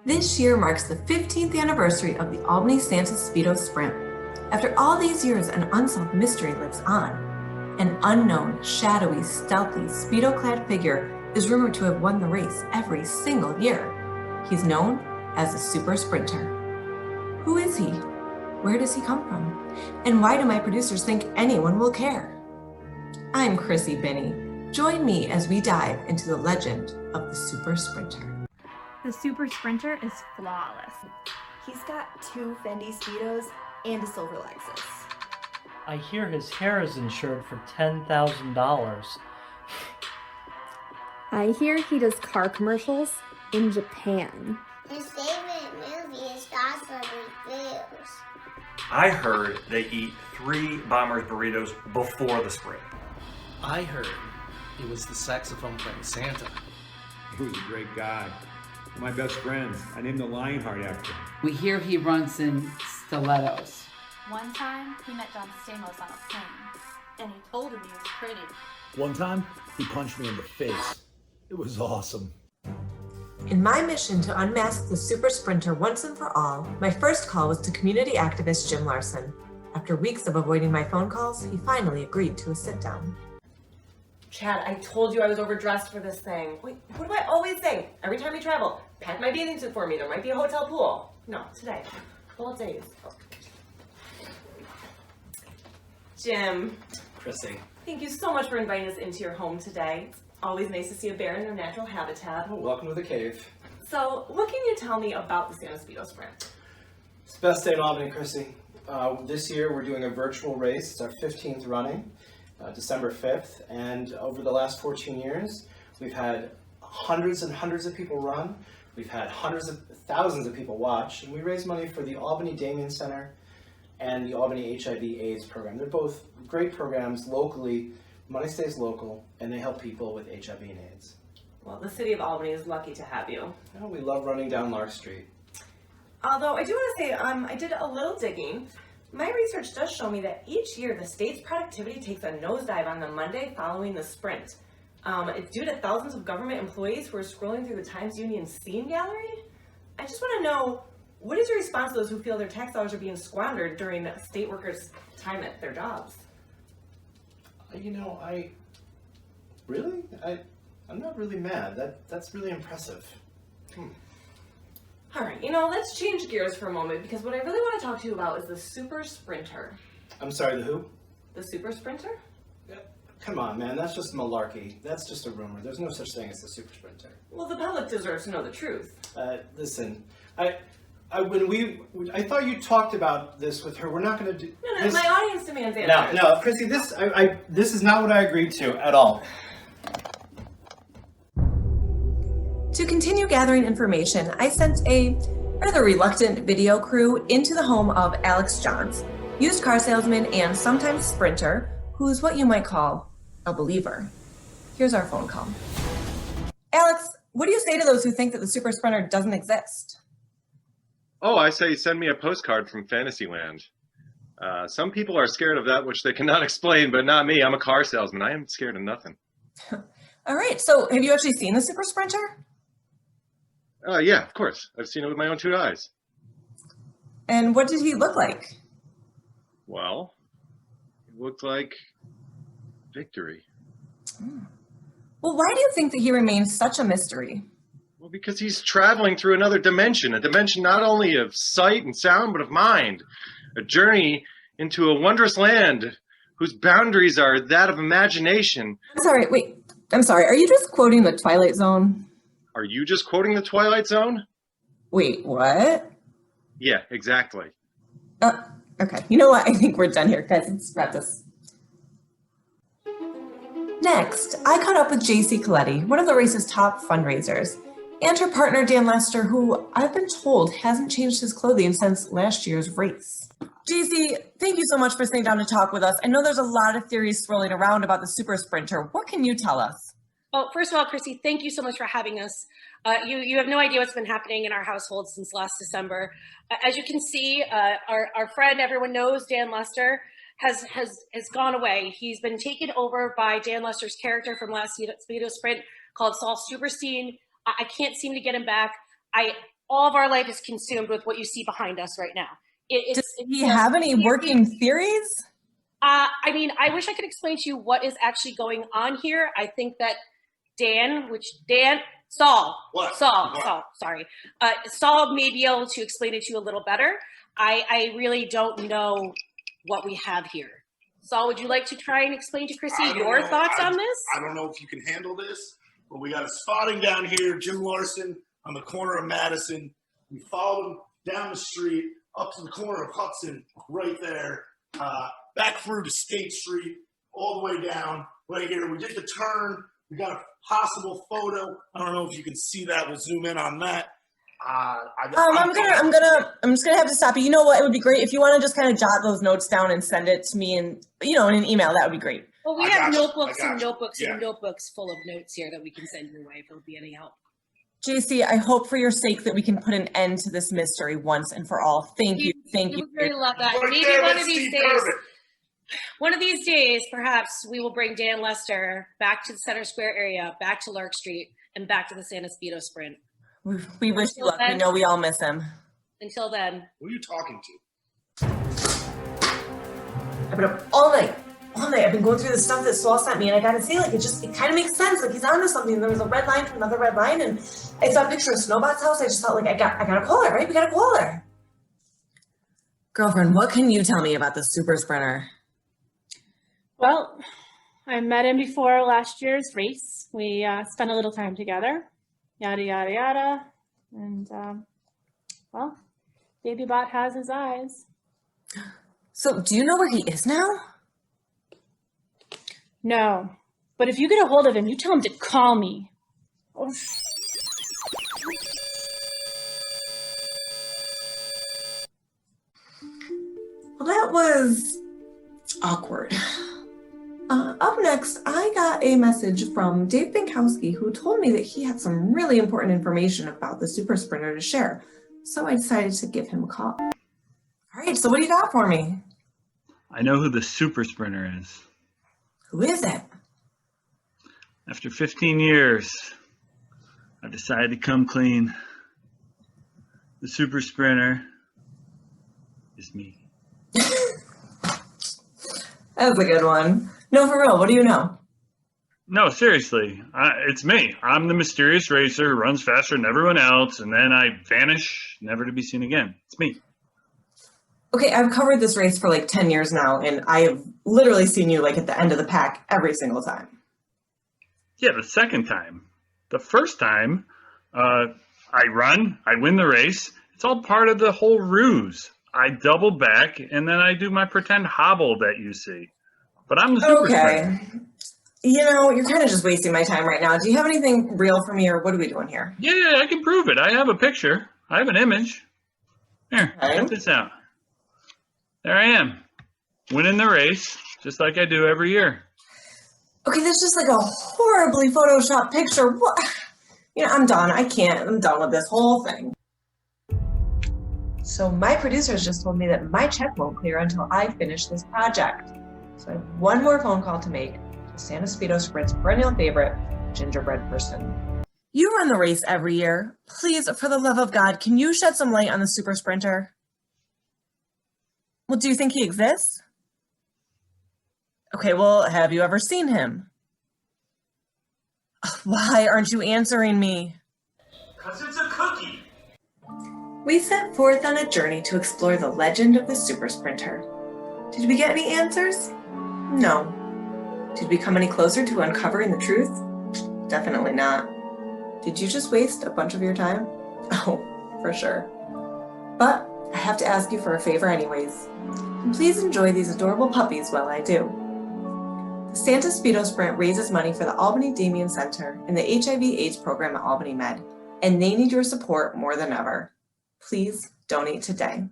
This year marks the 15th anniversary of the Albany Santa Speedo Sprint. After all these years, an unsolved mystery lives on. An unknown, shadowy, stealthy, Speedo-clad figure is rumored to have won the race every single year. He's known as the Super Sprinter. Who is he? Where does he come from? And why do my producers think anyone will care? I'm Chrissy Binney. Join me as we dive into the legend of the Super Sprinter. The Super Sprinter is flawless. He's got 2 Fendi Speedos and a silver Lexus. I hear his hair is insured for $10,000. I hear he does car commercials in Japan. His favorite movie is Gospel Reviews. I heard they eat 3 Bombers burritos before the sprint. I heard it was the saxophone playing Santa. He was a great guy. My best friends. I named the Lionheart after him. We hear he runs in stilettos. One time, he met John Stamos on a plane, and he told him he was pretty. One time, he punched me in the face. It was awesome. In my mission to unmask the Super Sprinter once and for all, my first call was to community activist Jim Larson. After weeks of avoiding my phone calls, he finally agreed to a sit-down. Chad, I told you I was overdressed for this thing. Wait, what do I always say? Every time we travel, pack my bathing suit for me. There might be a hotel pool. No, today. All days. Jim. Chrissy. Thank you so much for inviting us into your home today. It's always nice to see a bear in their natural habitat. Oh, welcome to the cave. So, what can you tell me about the Santa Speedo Sprint? It's the best day in Albany, Chrissy. This year we're doing a virtual race. It's our 15th running, December 5th. And over the last 14 years, we've had hundreds and hundreds of people run. We've had hundreds of thousands of people watch. And we raise money for the Albany Damien Center and the Albany HIV/AIDS program. They're both great programs locally. Money stays local, and they help people with HIV and AIDS. Well, the city of Albany is lucky to have you. Oh, we love running down Lark Street. Although I do want to say, I did a little digging. My research does show me that each year the state's productivity takes a nosedive on the Monday following the sprint. It's due to thousands of government employees who are scrolling through the Times Union Scene Gallery. I just want to know, what is your response to those who feel their tax dollars are being squandered during state workers' time at their jobs? I'm not really mad. That's really impressive. All right, let's change gears for a moment, because what I really want to talk to you about is the Super Sprinter. I'm sorry, the who? The Super Sprinter? Come on, man, that's just malarkey. That's just a rumor. There's no such thing as the Super Sprinter. Well, the public deserves to know the truth. Listen, I thought you talked about this with her. We're not going to do. No, my audience demands answers. No, Chrissy, this is not what I agreed to at all. To continue gathering information, I sent a rather reluctant video crew into the home of Alex Johns, used car salesman and sometimes sprinter, who's what you might call a believer. Here's our phone call. Alex, what do you say to those who think that the Super Sprinter doesn't exist? Oh, I say send me a postcard from Fantasyland. Some people are scared of that which they cannot explain, but not me. I'm a car salesman. I am scared of nothing. All right, so have you actually seen the Super Sprinter? Yeah, of course. I've seen it with my own 2 eyes. And what did he look like? Well, it looked like victory. Well, why do you think that he remains such a mystery? Well, because he's traveling through another dimension, a dimension not only of sight and sound, but of mind. A journey into a wondrous land whose boundaries are that of imagination. I'm sorry, are you just quoting the Twilight Zone? Are you just quoting the Twilight Zone? Wait, what? Yeah, exactly. Okay, you know what? I think we're done here, guys. Let's wrap this. Next, I caught up with JC Coletti, one of the race's top fundraisers, and her partner Dan Lester, who I've been told hasn't changed his clothing since last year's race. JC, thank you so much for sitting down to talk with us. I know there's a lot of theories swirling around about the Super Sprinter. What can you tell us? Well, first of all, Chrissy, thank you so much for having us. You have no idea what's been happening in our household since last December. As you can see, our friend, everyone knows, Dan Lester, has gone away. He's been taken over by Dan Lester's character from last Speedo Sprint called Saul Superstein. I can't seem to get him back. all of our life is consumed with what you see behind us right now. Does he have any working theories? I mean, I wish I could explain to you what is actually going on here. I think that Saul may be able to explain it to you a little better. I really don't know what we have here. Saul, would you like to try and explain to Chrissy your thoughts on this? I don't know if you can handle this, but we got a spotting down here, Jim Larson on the corner of Madison. We followed him down the street, up to the corner of Hudson, right there, back through to State Street, all the way down, right here. We did the turn. We got a possible photo. I don't know if you can see that. We'll zoom in on that. I'm just gonna have to stop you. You know what? It would be great if you want to just kind of jot those notes down and send it to me in an email. That would be great. Well, we have notebooks and notebooks full of notes here that we can send your way if it'll be any help. JC, I hope for your sake that we can put an end to this mystery once and for all. Thank you. We really love that. Maybe one of these days, perhaps we will bring Dan Lester back to the Center Square area, back to Lark Street, and back to the Santa Speedo Sprint. We wish you luck. We know we all miss him. Until then. Who are you talking to? I've been up all night. I've been going through the stuff that Saul sent me, and I gotta say, like, it kind of makes sense. Like, he's onto something. There was a red line from another red line, and I saw a picture of Snowbot's house. I just thought, like, I gotta call her, right? We gotta call her. Girlfriend, what can you tell me about the super sprinter? Well, I met him before last year's race. We spent a little time together. Yada, yada, yada. And, well, Baby Bot has his eyes. So, do you know where he is now? No. But if you get a hold of him, you tell him to call me. Oh. Well, that was awkward. Up next, I got a message from Dave Binkowski, who told me that he had some really important information about the super sprinter to share. So I decided to give him a call. All right, so what do you got for me? I know who the super sprinter is. Who is it? After 15 years, I've decided to come clean. The super sprinter is me. That was a good one. No, for real, what do you know? No, seriously, it's me. I'm the mysterious racer who runs faster than everyone else, and then I vanish, never to be seen again. It's me. Okay, I've covered this race for like 10 years now, and I have literally seen you like at the end of the pack every single time. Yeah, the second time. The first time, I win the race. It's all part of the whole ruse. I double back, and then I do my pretend hobble that you see. But I'm the super sprinter. You know, you're kind of just wasting my time right now. Do you have anything real for me, or what are we doing here? Yeah, I can prove it. I have a picture. I have an image. Here, check this out. There I am, winning the race, just like I do every year. Okay, that's just like a horribly photoshopped picture. What? You know, I'm done. I'm done with this whole thing. So my producers just told me that my check won't clear until I finish this project. So I have one more phone call to make to Santa Speedo Sprint's perennial favorite, Gingerbread Person. You run the race every year. Please, for the love of God, can you shed some light on the super sprinter? Well, do you think he exists? Okay, well, have you ever seen him? Why aren't you answering me? 'Cause it's a cookie. We set forth on a journey to explore the legend of the super sprinter. Did we get any answers? No. Did we come any closer to uncovering the truth? Definitely not. Did you just waste a bunch of your time? Oh, for sure. But I have to ask you for a favor anyways. And please enjoy these adorable puppies while I do. The Santa Speedo Sprint raises money for the Albany Damien Center and the HIV/AIDS program at Albany Med, and they need your support more than ever. Please donate today.